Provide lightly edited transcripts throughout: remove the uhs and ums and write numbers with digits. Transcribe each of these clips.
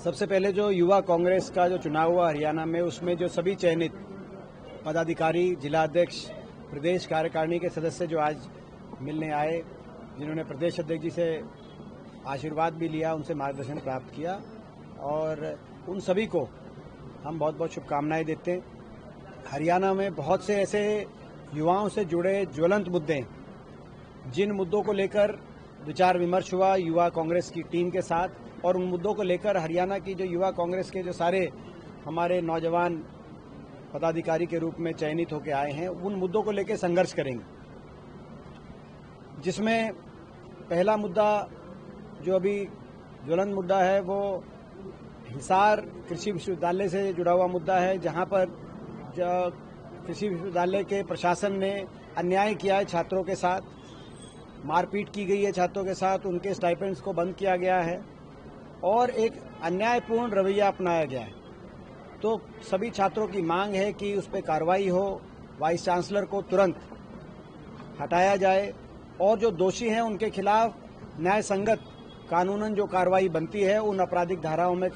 सबसे पहले जो युवा कांग्रेस का जो चुनाव हुआ हरियाणा में, उसमें जो सभी चयनित पदाधिकारी, जिला अध्यक्ष, प्रदेश कार्यकारिणी के सदस्य जो आज मिलने आए, जिन्होंने प्रदेश अध्यक्ष जी से आशीर्वाद भी लिया, उनसे मार्गदर्शन प्राप्त किया और उन सभी को हम बहुत बहुत शुभकामनाएं देते हैं। हरियाणा में बहुत से ऐसे युवाओं से जुड़े ज्वलंत मुद्दे हैं, जिन मुद्दों को लेकर विचार विमर्श हुआ युवा कांग्रेस की टीम के साथ, और उन मुद्दों को लेकर हरियाणा की जो युवा कांग्रेस के जो सारे हमारे नौजवान पदाधिकारी के रूप में चयनित होकर आए हैं, उन मुद्दों को लेकर संघर्ष करेंगे। जिसमें पहला मुद्दा जो अभी ज्वलंत मुद्दा है वो हिसार कृषि विश्वविद्यालय से जुड़ा हुआ मुद्दा है, जहां पर कृषि विश्वविद्यालय के प्रशासन ने अन्याय किया है, छात्रों के साथ मारपीट की गई है, छात्रों के साथ उनके स्टाइपेंड्स को बंद किया गया है और एक अन्यायपूर्ण रवैया अपनाया गया है। तो सभी छात्रों की मांग है कि उस पर कार्रवाई हो, वाइस चांसलर को तुरंत हटाया जाए और जो दोषी हैं उनके खिलाफ न्याय संगत कानूनन जो कार्रवाई बनती है, उन आपराधिक धाराओं में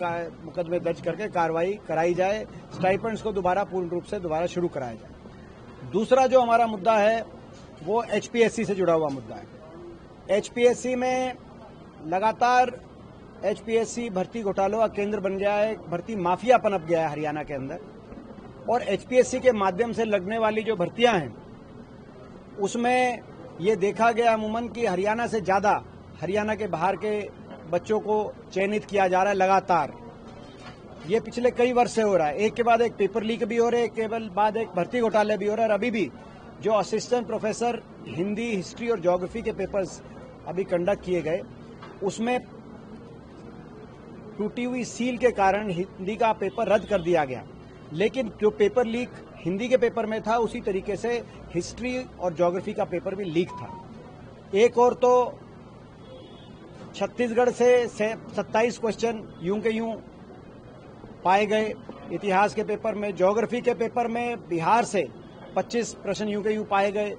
मुकदमे दर्ज करके कार्रवाई कराई जाए, स्टाइपेंड्स को दोबारा पूर्ण रूप से दोबारा शुरू कराया जाए। दूसरा जो हमारा मुद्दा है वो एचपीएससी से जुड़ा हुआ मुद्दा है। एचपीएससी में लगातार एचपीएससी भर्ती घोटालों का केंद्र बन गया है, भर्ती माफिया पनप गया है हरियाणा के अंदर, और एचपीएससी के माध्यम से लगने वाली जो भर्तियां हैं उसमें ये देखा गया अमूमन कि हरियाणा से ज्यादा हरियाणा के बाहर के बच्चों को चयनित किया जा रहा है लगातार। ये पिछले कई वर्ष से हो रहा है, एक के बाद एक पेपर लीक भी हो रहे हैं, एक के बाद एक भर्ती घोटाले भी हो रहा है। और अभी भी जो असिस्टेंट प्रोफेसर हिंदी, हिस्ट्री और ज्योग्राफी के पेपर्स अभी कंडक्ट किए गए, उसमें टूटी हुई सील के कारण हिंदी का पेपर रद्द कर दिया गया, लेकिन जो पेपर लीक हिंदी के पेपर में था उसी तरीके से हिस्ट्री और ज्योग्राफी का पेपर भी लीक था। एक और तो छत्तीसगढ़ से 27 क्वेश्चन यूं के यूं पाए गए इतिहास के पेपर में, ज्योग्राफी के पेपर में बिहार से 25 प्रश्न यूं के यूं पाए गए,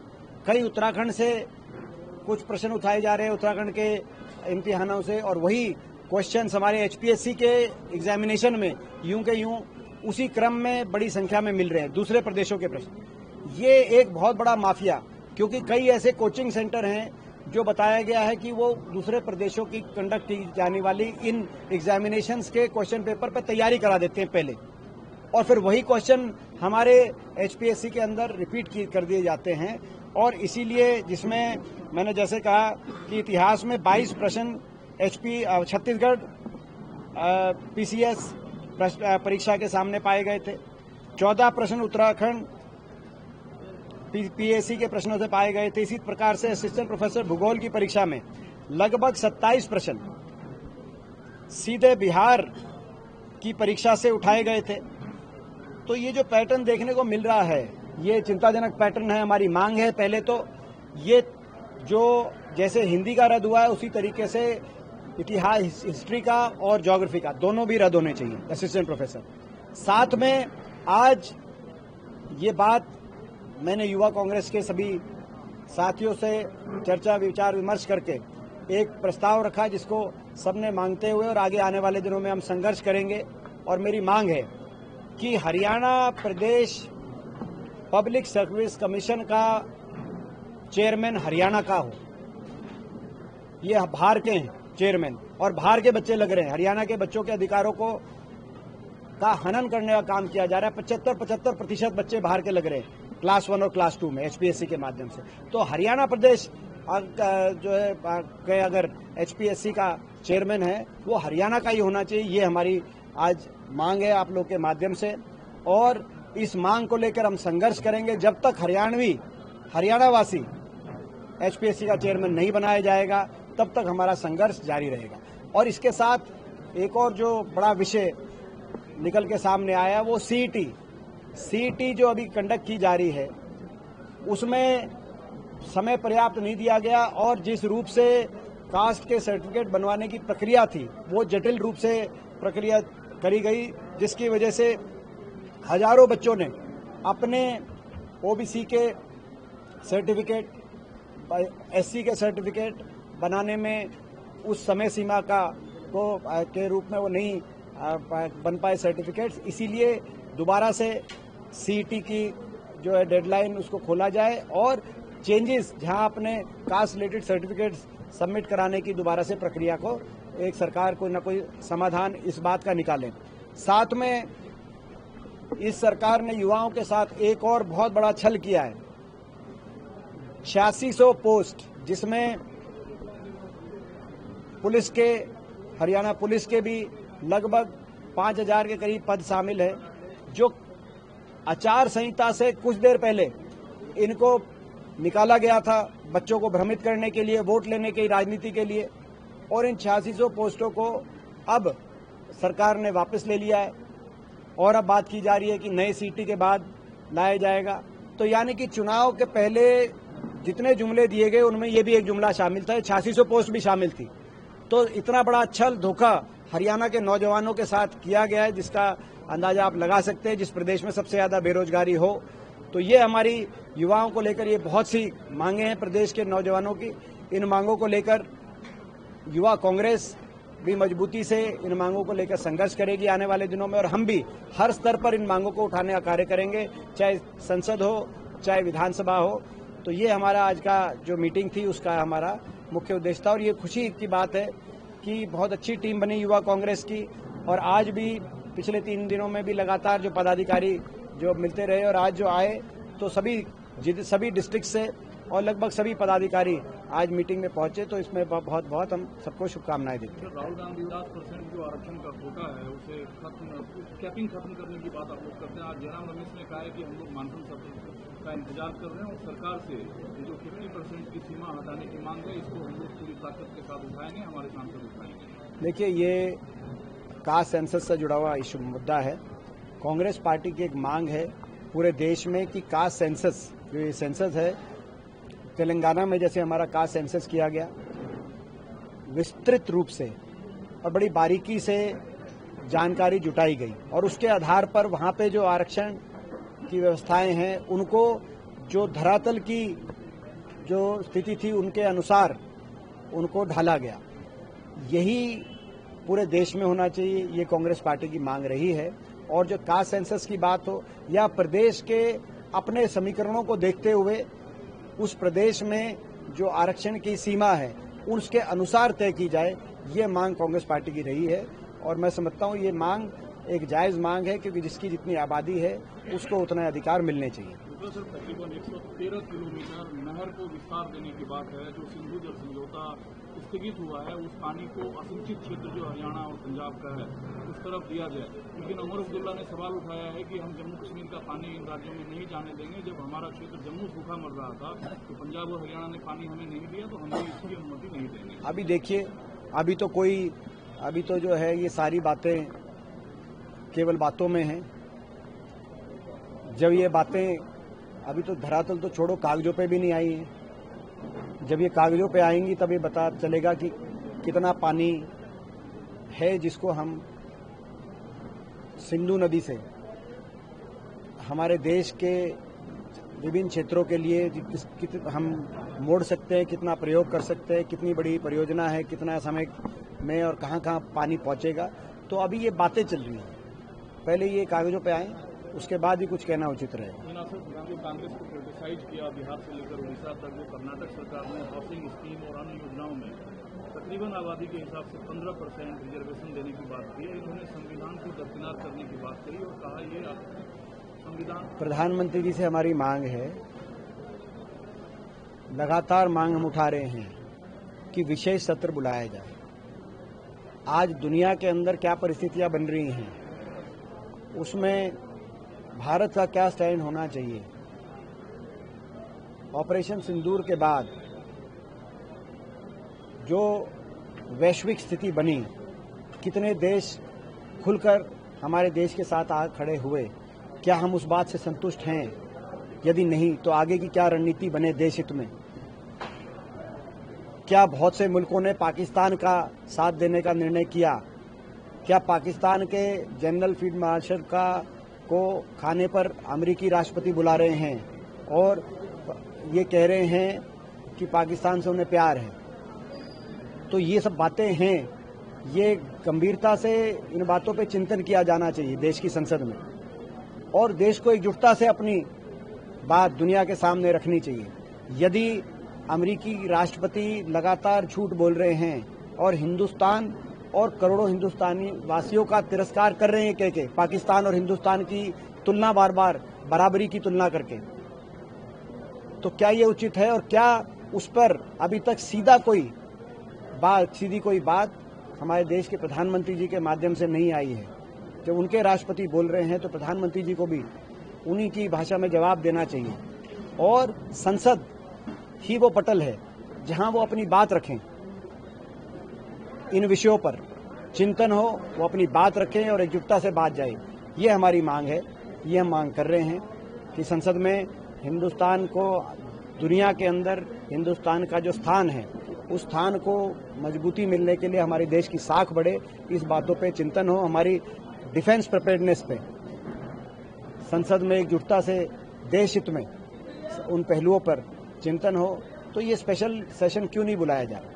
कई उत्तराखंड से कुछ प्रश्न उठाए जा रहे हैं उत्तराखंड के इम्तिहानों से, और वही क्वेश्चंस हमारे एचपीएससी के एग्जामिनेशन में यूं के यूं उसी क्रम में बड़ी संख्या में मिल रहे हैं, दूसरे प्रदेशों के प्रश्न। ये एक बहुत बड़ा माफिया, क्योंकि कई ऐसे कोचिंग सेंटर हैं जो बताया गया है कि वो दूसरे प्रदेशों की कंडक्ट की जाने वाली इन एग्जामिनेशंस के क्वेश्चन पेपर पर तैयारी करा देते हैं पहले, और फिर वही क्वेश्चन हमारे एचपीएससी के अंदर रिपीट कर दिए जाते हैं। और इसीलिए जिसमें मैंने जैसे कहा कि इतिहास में 22 प्रश्न छत्तीसगढ़ पीसीएस परीक्षा के सामने पाए गए थे, 14 प्रश्न उत्तराखंड पीएससी के प्रश्नों से पाए गए थे। इसी प्रकार से असिस्टेंट प्रोफेसर भूगोल की परीक्षा में लगभग 27 प्रश्न सीधे बिहार की परीक्षा से उठाए गए थे। तो ये जो पैटर्न देखने को मिल रहा है, ये चिंताजनक पैटर्न है। हमारी मांग है पहले तो ये जो जैसे हिंदी का रद्द हुआ है उसी तरीके से इतिहास, हिस्ट्री का और ज्योग्राफी का दोनों भी रद्द होने चाहिए असिस्टेंट प्रोफेसर। साथ में आज ये बात मैंने युवा कांग्रेस के सभी साथियों से चर्चा विचार विमर्श करके एक प्रस्ताव रखा, जिसको सबने मांगते हुए और आगे आने वाले दिनों में हम संघर्ष करेंगे। और मेरी मांग है कि हरियाणा प्रदेश पब्लिक सर्विस कमीशन का चेयरमैन हरियाणा का हो। ये बाहर के हैं चेयरमैन और बाहर के बच्चे लग रहे हैं, हरियाणा के बच्चों के अधिकारों का हनन करने का काम किया जा रहा है। 75% बच्चे बाहर के लग रहे हैं क्लास 1 और क्लास 2 में एचपीएससी के माध्यम से। तो हरियाणा प्रदेश जो है अगर एचपीएससी का चेयरमैन है वो हरियाणा का ही होना चाहिए। ये हमारी आज मांग है आप लोग के माध्यम से, और इस मांग को लेकर हम संघर्ष करेंगे जब तक हरियाणावासी एचपीएससी का चेयरमैन नहीं बनाया जाएगा, तब तक हमारा संघर्ष जारी रहेगा। और इसके साथ एक और जो बड़ा विषय निकल के सामने आया वो सीईटी जो अभी कंडक्ट की जा रही है, उसमें समय पर्याप्त नहीं दिया गया, और जिस रूप से कास्ट के सर्टिफिकेट बनवाने की प्रक्रिया थी वो जटिल रूप से प्रक्रिया करी गई, जिसकी वजह से हजारों बच्चों ने अपने ओबीसी के सर्टिफिकेट, एससी के सर्टिफिकेट बनाने में उस समय सीमा के रूप में वो नहीं बन पाए सर्टिफिकेट्स। इसीलिए दोबारा से सीईटी की जो है डेडलाइन उसको खोला जाए और चेंजेस जहां अपने कास्ट रिलेटेड सर्टिफिकेट्स सबमिट कराने की दोबारा से प्रक्रिया को एक सरकार कोई ना कोई समाधान इस बात का निकालें। साथ में इस सरकार ने युवाओं के साथ एक और बहुत बड़ा छल किया है। 8600 पोस्ट, जिसमें पुलिस के, हरियाणा पुलिस के भी लगभग 5000 के करीब पद शामिल है, जो आचार संहिता से कुछ देर पहले इनको निकाला गया था बच्चों को भ्रमित करने के लिए, वोट लेने की राजनीति के लिए, और इन 8600 पोस्टों को अब सरकार ने वापस ले लिया है और अब बात की जा रही है कि नए सीटी के बाद लाया जाएगा। तो यानी कि चुनाव के पहले जितने जुमले दिए गए उनमें ये भी एक जुमला शामिल था, 8600 पोस्ट भी शामिल थी। तो इतना बड़ा छल धोखा हरियाणा के नौजवानों के साथ किया गया है, जिसका अंदाजा आप लगा सकते हैं। जिस प्रदेश में सबसे ज्यादा बेरोजगारी हो, तो ये हमारी युवाओं को लेकर ये बहुत सी मांगे हैं प्रदेश के नौजवानों की। इन मांगों को लेकर युवा कांग्रेस भी मजबूती से इन मांगों को लेकर संघर्ष करेगी आने वाले दिनों में, और हम भी हर स्तर पर इन मांगों को उठाने का कार्य करेंगे, चाहे संसद हो चाहे विधानसभा हो। तो ये हमारा आज का जो मीटिंग थी उसका हमारा मुख्य उद्देश्य था, और ये खुशी की बात है कि बहुत अच्छी टीम बनी युवा कांग्रेस की, और आज भी पिछले 3 दिनों में भी लगातार जो पदाधिकारी जो मिलते रहे और आज जो आए, तो सभी डिस्ट्रिक्ट से और लगभग सभी पदाधिकारी आज मीटिंग में पहुंचे। तो इसमें बहुत बहुत हम सबको शुभकामनाएं देते हैं। राहुल गांधी 10% जो आरक्षण का कोटा है उसे कैपिंग खत्म करने की बात आप लोग करते हैं। आज जयराम रमेश ने कहा है कि हम लोग मानसून सत्र का इंतजार कर रहे हैं और सरकार से जो 50% की सीमा हटाने की मांग है, इसको हम लोग पूरी ताकत के साथ उठाएंगे, हमारे सांसद उठाएंगे। देखिए, ये कास्ट सेंसस से जुड़ा हुआ इशू मुद्दा है। कांग्रेस पार्टी की एक मांग है पूरे देश में कि कास्ट सेंसस, जो ये सेंसस है, तेलंगाना में जैसे हमारा कास्ट सेंसस किया गया, विस्तृत रूप से और बड़ी बारीकी से जानकारी जुटाई गई, और उसके आधार पर वहां पे जो आरक्षण की व्यवस्थाएं हैं उनको जो धरातल की जो स्थिति थी उनके अनुसार उनको ढाला गया। यही पूरे देश में होना चाहिए, ये कांग्रेस पार्टी की मांग रही है। और जो कास्ट सेंसस की बात हो या प्रदेश के अपने समीकरणों को देखते हुए उस प्रदेश में जो आरक्षण की सीमा है उसके अनुसार तय की जाए, ये मांग कांग्रेस पार्टी की रही है। और मैं समझता हूँ ये मांग एक जायज मांग है, क्योंकि जिसकी जितनी आबादी है उसको उतने अधिकार मिलने चाहिए। सर, तकरीबन 113 किलोमीटर नहर को विस्तार देने की बात है। जो सिंधु जल समझौता स्थगित हुआ है, उस पानी को असिंचित क्षेत्र जो हरियाणा और पंजाब का है उस तरफ दिया जाए। लेकिन उमर अब्दुल्ला ने सवाल उठाया है कि हम जम्मू कश्मीर का पानी इन राज्यों में नहीं जाने देंगे। जब हमारा क्षेत्र जम्मू सूखा मर रहा था तो पंजाब और हरियाणा ने पानी हमें नहीं दिया, तो हम भी इसकी अनुमति नहीं देंगे। अभी देखिए, अभी तो जो है ये सारी बातें केवल बातों में हैं। जब ये बातें अभी तो धरातल तो छोड़ो, कागजों पे भी नहीं आई हैं। जब ये कागजों पे आएंगी तब ये पता चलेगा कि कितना पानी है जिसको हम सिंधु नदी से हमारे देश के विभिन्न क्षेत्रों के लिए हम मोड़ सकते हैं, कितना प्रयोग कर सकते हैं, कितनी बड़ी परियोजना है, कितना समय में और कहाँ कहाँ पानी पहुँचेगा। तो अभी ये बातें चल रही हैं, पहले ये कागजों पे आए, उसके बाद ही कुछ कहना उचित रहे। कांग्रेस को क्रिटिसाइज किया बिहार से लेकर उड़ीसा तक, वो कर्नाटक सरकार ने हाउसिंग स्कीम और अन्य योजनाओं में तकरीबन आबादी के हिसाब से 15% रिजर्वेशन देने की बात की है। इन्होंने संविधान को दरकिनार करने की बात कही और कहा ये संविधान। प्रधानमंत्री जी से हमारी मांग है, लगातार मांग हम उठा रहे हैं कि विशेष सत्र बुलाया जाए। आज दुनिया के अंदर क्या परिस्थितियां बन रही हैं, उसमें भारत का क्या स्टैंड होना चाहिए। ऑपरेशन सिंदूर के बाद जो वैश्विक स्थिति बनी, कितने देश खुलकर हमारे देश के साथ आ खड़े हुए, क्या हम उस बात से संतुष्ट हैं? यदि नहीं तो आगे की क्या रणनीति बने देश हित में। क्या बहुत से मुल्कों ने पाकिस्तान का साथ देने का निर्णय किया? क्या पाकिस्तान के जनरल फील्ड मार्शल को खाने पर अमेरिकी राष्ट्रपति बुला रहे हैं और ये कह रहे हैं कि पाकिस्तान से उन्हें प्यार है? तो ये सब बातें हैं, ये गंभीरता से इन बातों पे चिंतन किया जाना चाहिए देश की संसद में, और देश को एकजुटता से अपनी बात दुनिया के सामने रखनी चाहिए। यदि अमेरिकी राष्ट्रपति लगातार झूठ बोल रहे हैं और हिंदुस्तान और करोड़ों हिंदुस्तानी वासियों का तिरस्कार कर रहे हैं के पाकिस्तान और हिंदुस्तान की तुलना बार बार बराबरी की तुलना करके, तो क्या ये उचित है? और क्या उस पर अभी तक सीधी कोई बात हमारे देश के प्रधानमंत्री जी के माध्यम से नहीं आई है? जब उनके राष्ट्रपति बोल रहे हैं तो प्रधानमंत्री जी को भी उन्हीं की भाषा में जवाब देना चाहिए, और संसद ही वो पटल है जहां वो अपनी बात रखें। इन विषयों पर चिंतन हो, वो अपनी बात रखें और एकजुटता से बात जाए। ये हमारी मांग है, ये हम मांग कर रहे हैं कि संसद में हिंदुस्तान को दुनिया के अंदर हिंदुस्तान का जो स्थान है उस स्थान को मजबूती मिलने के लिए हमारे देश की साख बढ़े, इस बातों पे चिंतन हो। हमारी डिफेंस प्रिपेयर्डनेस पे संसद में एकजुटता से देश हित में उन पहलुओं पर चिंतन हो, तो ये स्पेशल सेशन क्यों नहीं बुलाया जा रहा?